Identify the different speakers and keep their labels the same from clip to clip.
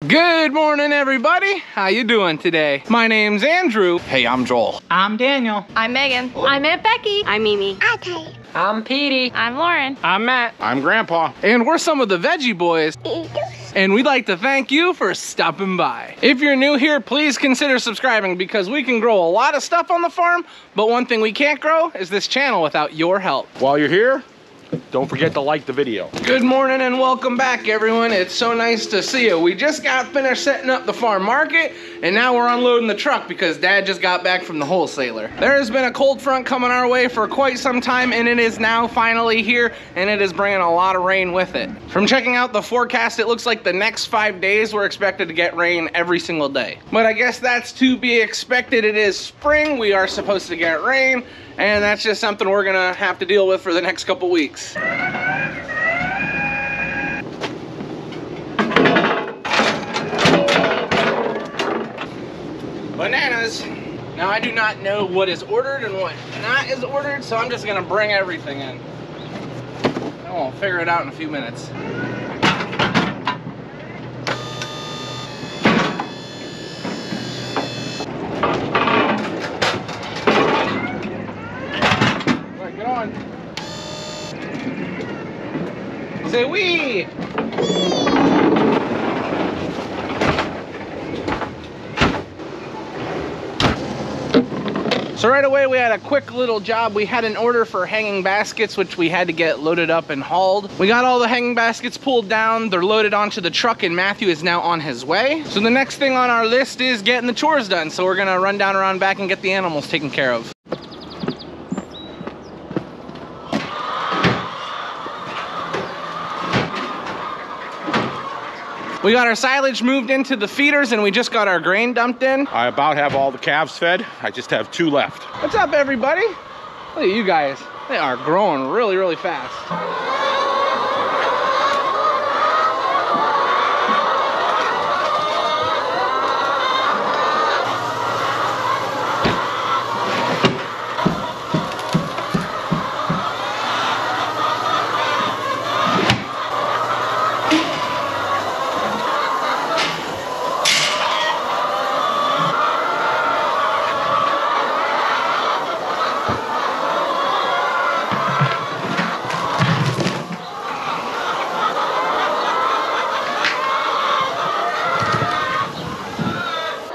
Speaker 1: Good morning, everybody. How you doing today? My name's Andrew.
Speaker 2: Hey, I'm Joel.
Speaker 3: I'm Daniel.
Speaker 4: I'm Megan. I'm Aunt Becky.
Speaker 5: I'm Mimi.
Speaker 4: I'm Kate.
Speaker 3: I'm Petey.
Speaker 4: I'm Lauren.
Speaker 1: I'm Matt.
Speaker 2: I'm Grandpa.
Speaker 1: And we're some of the Veggie Boys. And we'd like to thank you for stopping by. If you're new here, please consider subscribing because we can grow a lot of stuff on the farm, but one thing we can't grow is this channel without your help.
Speaker 2: While you're here, don't forget to like the video.
Speaker 1: Good morning and welcome back, everyone. It's so nice to see you. We just got finished setting up the farm market, and now we're unloading the truck because Dad just got back from the wholesaler. There has been a cold front coming our way for quite some time, and it is now finally here, and it is bringing a lot of rain with it. From checking out the forecast, it looks like the next 5 days we're expected to get rain every single day. But I guess that's to be expected. It is spring. We are supposed to get rain, and that's just something we're gonna have to deal with for the next couple weeks. Bananas. Now I do not know what is ordered and what not is ordered, so I'm just gonna bring everything in. And we'll figure it out in a few minutes. All right, get on. Say wee! So right away we had a quick little job. We had an order for hanging baskets, which we had to get loaded up and hauled. We got all the hanging baskets pulled down. They're loaded onto the truck and Matthew is now on his way. So the next thing on our list is getting the chores done. So we're gonna run down around back and get the animals taken care of. We got our silage moved into the feeders and we just got our grain dumped in.
Speaker 2: I about have all the calves fed. I just have 2 left.
Speaker 1: What's up, everybody? Look at you guys. They are growing really, really fast.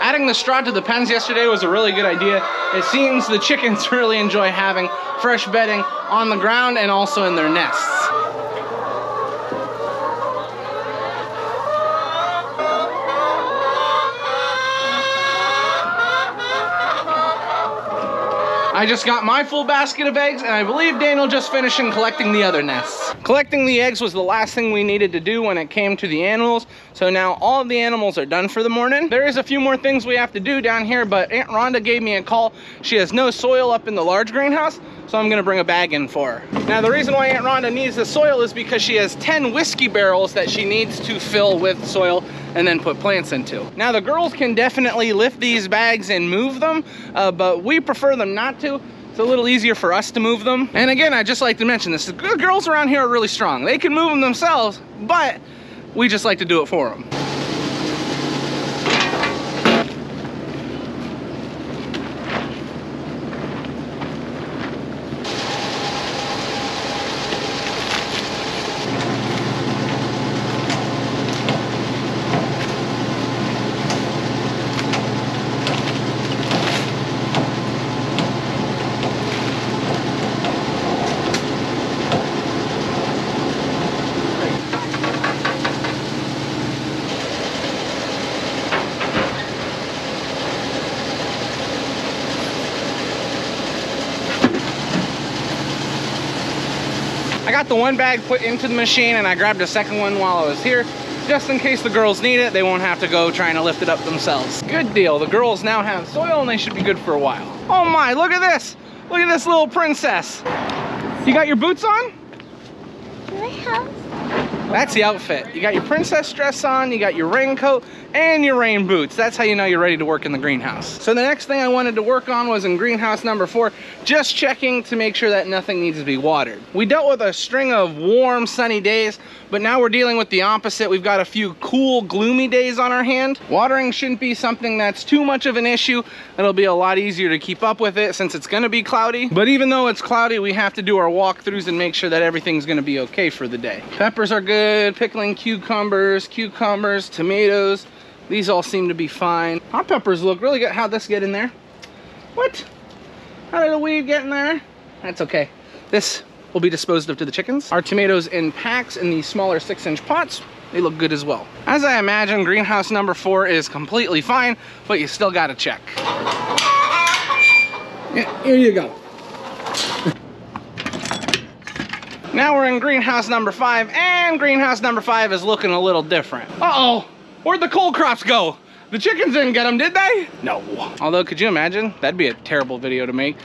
Speaker 1: Adding the straw to the pens yesterday was a really good idea. It seems the chickens really enjoy having fresh bedding on the ground and also in their nests. I just got my full basket of eggs, and I believe Daniel just finished collecting the other nests. Collecting the eggs was the last thing we needed to do when it came to the animals, so now all of the animals are done for the morning. There is a few more things we have to do down here, but Aunt Rhonda gave me a call. She has no soil up in the large greenhouse, so I'm gonna bring a bag in for her. Now the reason why Aunt Rhonda needs the soil is because she has 10 whiskey barrels that she needs to fill with soil and then put plants into. Now the girls can definitely lift these bags and move them, but we prefer them not to. It's a little easier for us to move them. And again, I'd just like to mention this, the girls around here are really strong. They can move them themselves, but we just like to do it for them. I got the one bag put into the machine and I grabbed a second one while I was here, just in case the girls need it. They won't have to go trying to lift it up themselves. Good deal. The girls now have soil and they should be good for a while. Oh my, look at this. Look at this little princess. You got your boots on?
Speaker 4: My house.
Speaker 1: That's the outfit. You got your princess dress on, you got your raincoat, and your rain boots. That's how you know you're ready to work in the greenhouse. So the next thing I wanted to work on was in greenhouse number 4, just checking to make sure that nothing needs to be watered. We dealt with a string of warm, sunny days, but now we're dealing with the opposite. We've got a few cool, gloomy days on our hand. Watering shouldn't be something that's too much of an issue. It'll be a lot easier to keep up with it since it's gonna be cloudy. But even though it's cloudy, we have to do our walkthroughs and make sure that everything's gonna be okay for the day. Peppers are good, pickling cucumbers, tomatoes. These all seem to be fine. Hot peppers look really good. How'd this get in there? What? How did a weed get in there? That's okay. This will be disposed of to the chickens. Our tomatoes in packs in these smaller 6-inch pots. They look good as well. As I imagine, greenhouse number 4 is completely fine, but you still gotta check. Yeah, here you go. Now we're in greenhouse number 5, and greenhouse number 5 is looking a little different. Uh-oh, where'd the cold crops go? The chickens didn't get them, did they? No. Although, could you imagine? That'd be a terrible video to make.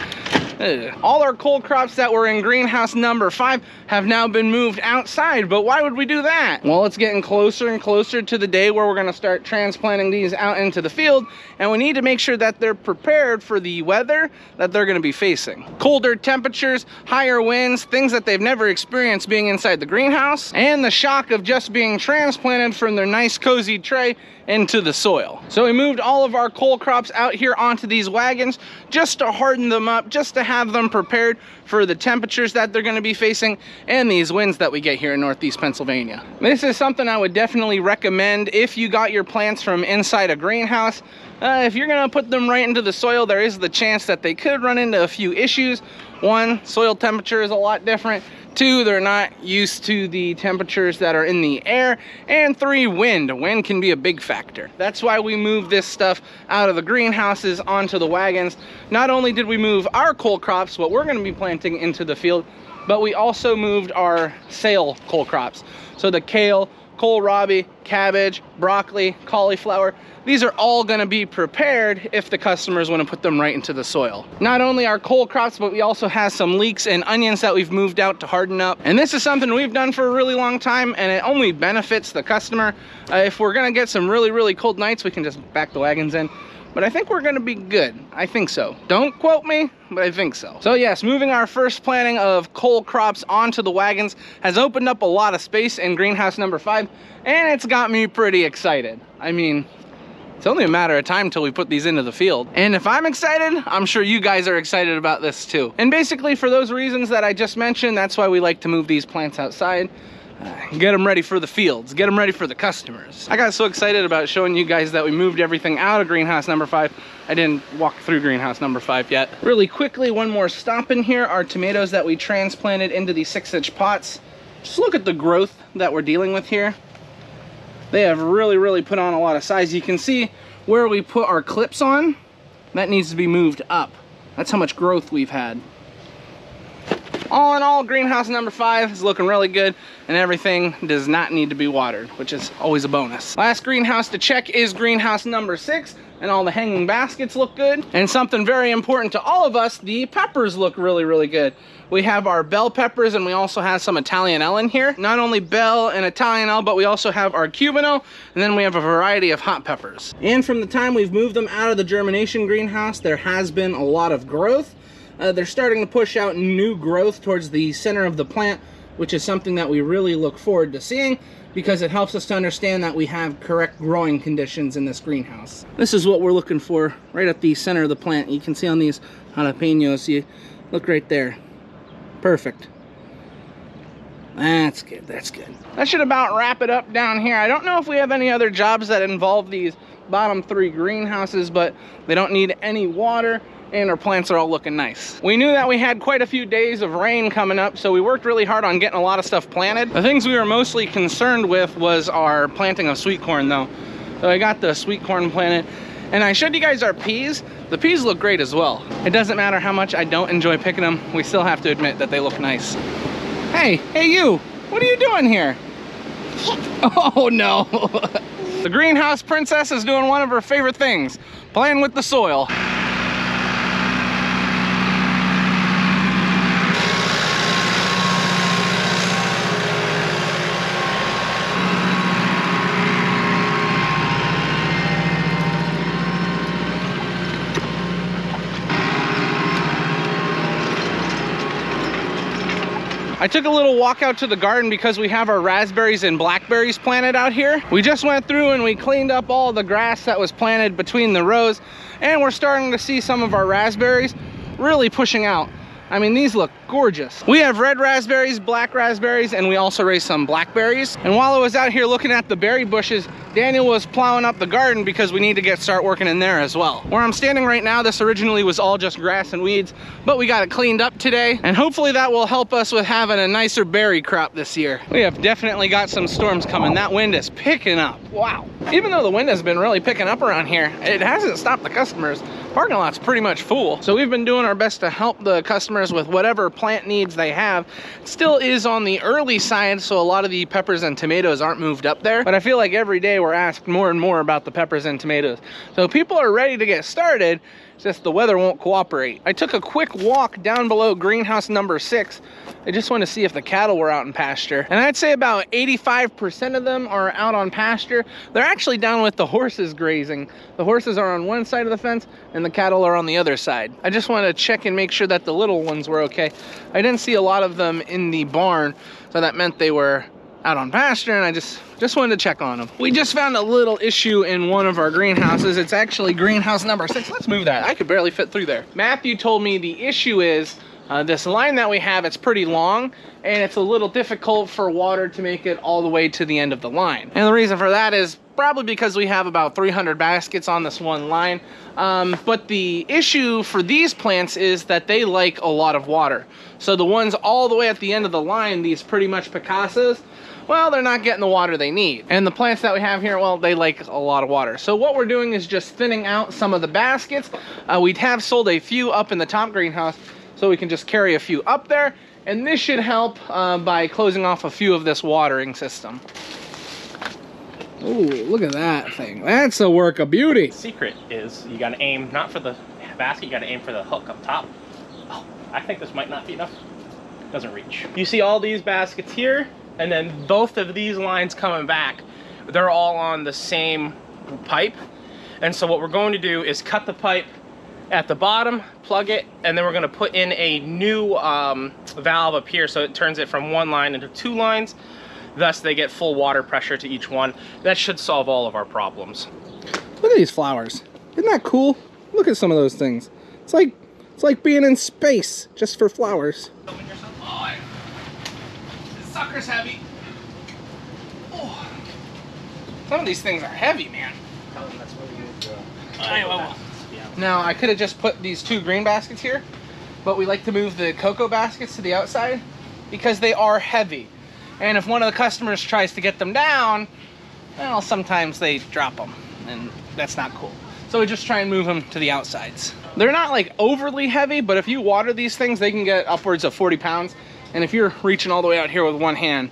Speaker 1: Ugh. All our cold crops that were in greenhouse number 5 have now been moved outside, but why would we do that? Well, it's getting closer and closer to the day where we're gonna start transplanting these out into the field, and we need to make sure that they're prepared for the weather that they're gonna be facing. Colder temperatures, higher winds, things that they've never experienced being inside the greenhouse, and the shock of just being transplanted from their nice cozy tray into the soil. So we moved all of our cold crops out here onto these wagons just to harden them up, just to have them prepared for the temperatures that they're gonna be facing and these winds that we get here in Northeast Pennsylvania. This is something I would definitely recommend if you got your plants from inside a greenhouse. If you're gonna put them right into the soil, there is the chance that they could run into a few issues. 1, soil temperature is a lot different. 2, they're not used to the temperatures that are in the air. And 3, wind. Wind can be a big factor. That's why we moved this stuff out of the greenhouses onto the wagons. Not only did we move our cold crops, what we're gonna be planting into the field, but we also moved our sale cold crops. So the kale, kohlrabi, cabbage, broccoli, cauliflower, these are all gonna be prepared if the customers wanna put them right into the soil. Not only our cold crops, but we also have some leeks and onions that we've moved out to harden up. And this is something we've done for a really long time, and it only benefits the customer. If we're gonna get some really, really cold nights, we can just back the wagons in. But I think we're gonna be good. I think so. Don't quote me, but I think so. So yes, moving our first planting of cold crops onto the wagons has opened up a lot of space in greenhouse number 5, and it's got me pretty excited. I mean, it's only a matter of time till we put these into the field. And if I'm excited, I'm sure you guys are excited about this too. And basically for those reasons that I just mentioned, that's why we like to move these plants outside. Get them ready for the fields, get them ready for the customers. I got so excited about showing you guys that we moved everything out of greenhouse number 5. I didn't walk through greenhouse number 5 yet. Really quickly, one more stop in here. Our tomatoes that we transplanted into these 6-inch pots. Just look at the growth that we're dealing with here. They have really, really put on a lot of size. You can see where we put our clips on, that needs to be moved up. That's how much growth we've had. All in all, greenhouse number 5 is looking really good, and everything does not need to be watered, which is always a bonus. Last greenhouse to check is greenhouse number 6, and all the hanging baskets look good. And something very important to all of us, the peppers look really, really good. We have our bell peppers, and we also have some Italianelle in here. Not only bell and Italianelle, but we also have our cubano, and then we have a variety of hot peppers. And from the time we've moved them out of the germination greenhouse, there has been a lot of growth. They're starting to push out new growth towards the center of the plant, which is something that we really look forward to seeing because it helps us to understand that we have correct growing conditions in this greenhouse. This is what we're looking for right at the center of the plant. You can see on these jalapenos, you look right there. Perfect. That's good, that's good. That should about wrap it up down here. I don't know if we have any other jobs that involve these bottom 3 greenhouses, but they don't need any water, and our plants are all looking nice. We knew that we had quite a few days of rain coming up, so we worked really hard on getting a lot of stuff planted. The things we were mostly concerned with was our planting of sweet corn though. So I got the sweet corn planted, and I showed you guys our peas. The peas look great as well. It doesn't matter how much I don't enjoy picking them, we still have to admit that they look nice. Hey you, what are you doing here? Oh no. The greenhouse princess is doing one of her favorite things, playing with the soil. I took a little walk out to the garden because we have our raspberries and blackberries planted out here. We just went through and we cleaned up all the grass that was planted between the rows, and we're starting to see some of our raspberries really pushing out. I mean, these look gorgeous. We have red raspberries, black raspberries, and we also raised some blackberries. And while I was out here looking at the berry bushes, Daniel was plowing up the garden because we need to start working in there as well. Where I'm standing right now, this originally was all just grass and weeds, but we got it cleaned up today, and hopefully that will help us with having a nicer berry crop this year. We have definitely got some storms coming. That wind is picking up. Wow. Even though the wind has been really picking up around here, it hasn't stopped the customers. Parking lot's pretty much full. So we've been doing our best to help the customers with whatever plant needs they have. It still is on the early side, so a lot of the peppers and tomatoes aren't moved up there. But I feel like every day we're asked more and more about the peppers and tomatoes. So people are ready to get started, just the weather won't cooperate. I took a quick walk down below greenhouse number 6. I just wanted to see if the cattle were out in pasture. And I'd say about 85% of them are out on pasture. They're actually down with the horses grazing. The horses are on one side of the fence and the cattle are on the other side. I just wanted to check and make sure that the little ones were okay. I didn't see a lot of them in the barn, so that meant they were out on pasture, and I just wanted to check on them. We just found a little issue in one of our greenhouses. It's actually greenhouse number 6. Let's move that. I could barely fit through there. Matthew told me the issue is this line that we have, it's pretty long, and it's a little difficult for water to make it all the way to the end of the line. And the reason for that is probably because we have about 300 baskets on this one line. But the issue for these plants is that they like a lot of water. So the ones all the way at the end of the line, these pretty much Picassos, well, they're not getting the water they need. And the plants that we have here, well, they like a lot of water. So what we're doing is just thinning out some of the baskets. We have sold a few up in the top greenhouse, so we can just carry a few up there. And this should help by closing off a few of this watering system. Ooh, look at that thing. That's a work of beauty.
Speaker 3: The secret is you gotta aim not for the basket, you gotta aim for the hook up top. Oh, I think this might not be enough. Doesn't reach. You see all these baskets here, and then both of these lines coming back, they're all on the same pipe. And so what we're going to do is cut the pipe at the bottom, plug it, and then we're gonna put in a new valve up here so it turns it from one line into 2 lines. Thus they get full water pressure to each one. That should solve all of our problems.
Speaker 1: Look at these flowers. Isn't that cool? Look at some of those things. It's like being in space just for flowers. Oh, this sucker's heavy. Oh. Some of these things are heavy, man. Now, I could have just put these 2 green baskets here, but we like to move the cocoa baskets to the outside because they are heavy. And if one of the customers tries to get them down, well, sometimes they drop them, and that's not cool. So we just try and move them to the outsides. They're not like overly heavy, but if you water these things, they can get upwards of 40 pounds. And if you're reaching all the way out here with one hand,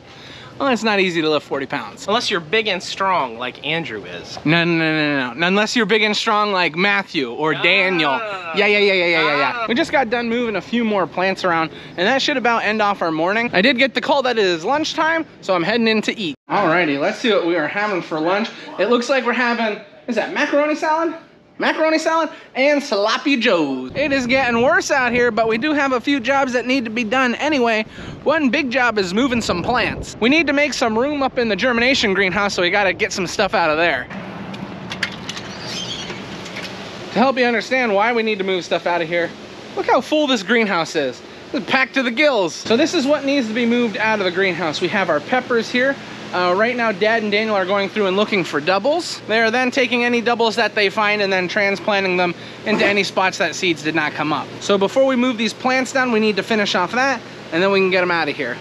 Speaker 1: well, it's not easy to lift 40 pounds.
Speaker 3: Unless you're big and strong like Andrew is.
Speaker 1: No. Unless you're big and strong like Matthew or Daniel. Yeah. We just got done moving a few more plants around, and that should about end off our morning. I did get the call that it is lunchtime, so I'm heading in to eat. Alrighty, let's see what we are having for lunch. It looks like we're having, is that macaroni salad? Macaroni salad and sloppy joes. It is getting worse out here, but we do have a few jobs that need to be done anyway. One big job is moving some plants. We need to make some room up in the germination greenhouse, so we gotta get some stuff out of there. To help you understand why we need to move stuff out of here, look how full this greenhouse is. It's packed to the gills. So this is what needs to be moved out of the greenhouse. We have our peppers here. Right now, Dad and Daniel are going through and looking for doubles. They are then taking any doubles that they find and then transplanting them into any spots that seeds did not come up. So before we move these plants down, we need to finish off that, and then we can get them out of here.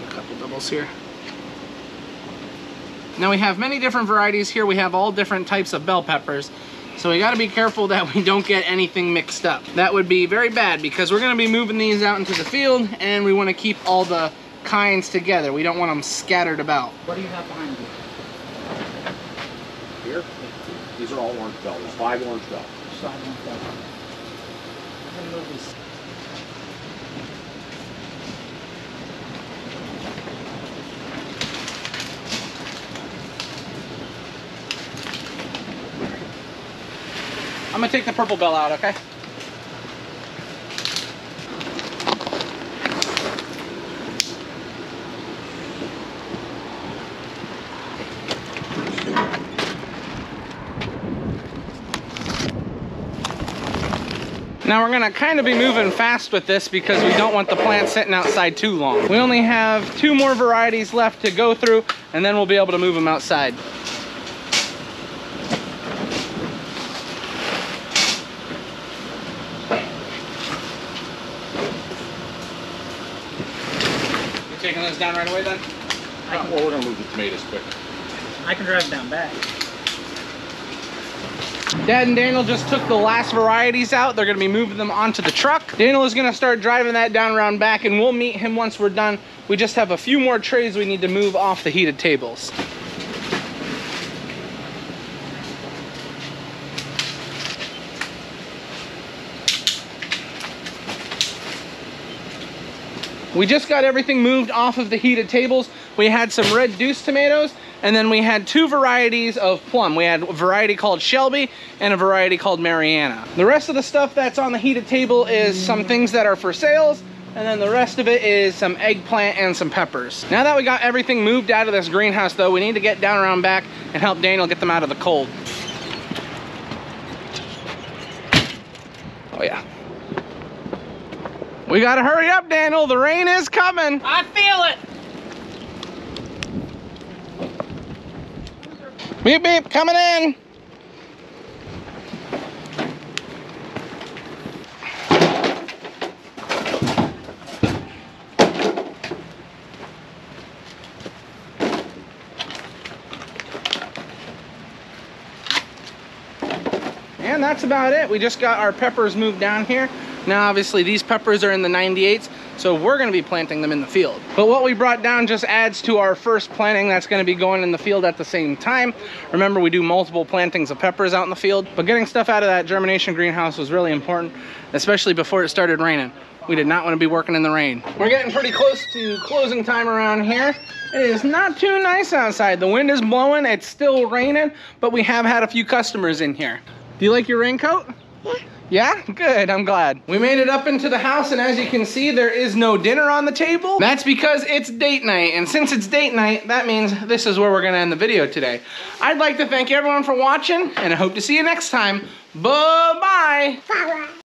Speaker 1: A couple doubles here. Now we have many different varieties here. We have all different types of bell peppers. So we gotta be careful that we don't get anything mixed up. That would be very bad because we're gonna be moving these out into the field, and we wanna keep all the kinds together. We don't want them scattered about.
Speaker 5: What do you have behind you?
Speaker 2: Here? These are all orange bell. There's 5 orange bell.
Speaker 5: I'm gonna move these.
Speaker 1: I'm gonna take the purple bell out, okay? Now we're gonna kind of be moving fast with this because we don't want the plant sitting outside too long. We only have 2 more varieties left to go through, and then we'll be able to move them outside. You taking those down right away then?
Speaker 2: Well, we're gonna move the tomatoes quick.
Speaker 3: I can drive down back.
Speaker 1: Dad and Daniel just took the last varieties out. They're gonna be moving them onto the truck. Daniel is gonna start driving that down around back, and we'll meet him once we're done. We just have a few more trays we need to move off the heated tables. We just got everything moved off of the heated tables. We had some red deuce tomatoes, and then we had 2 varieties of plum. We had a variety called Shelby and a variety called Mariana. The rest of the stuff that's on the heated table is some things that are for sales, and then the rest of it is some eggplant and some peppers. Now that we got everything moved out of this greenhouse though, we need to get down around back and help Daniel get them out of the cold. Oh yeah. We gotta hurry up, Daniel. The rain is coming.
Speaker 3: I feel it.
Speaker 1: Beep, beep, coming in. And that's about it. We just got our peppers moved down here. Now, obviously, these peppers are in the 98s, so we're gonna be planting them in the field. But what we brought down just adds to our first planting that's gonna be going in the field at the same time. Remember, we do multiple plantings of peppers out in the field, but getting stuff out of that germination greenhouse was really important, especially before it started raining. We did not wanna be working in the rain. We're getting pretty close to closing time around here. It is not too nice outside. The wind is blowing, it's still raining, but we have had a few customers in here. Do you like your raincoat? Yeah. Yeah? Good, I'm glad. We made it up into the house, and as you can see, there is no dinner on the table. That's because it's date night, and since it's date night, that means this is where we're gonna end the video today. I'd like to thank everyone for watching, and I hope to see you next time. Bye-bye. Bye-bye.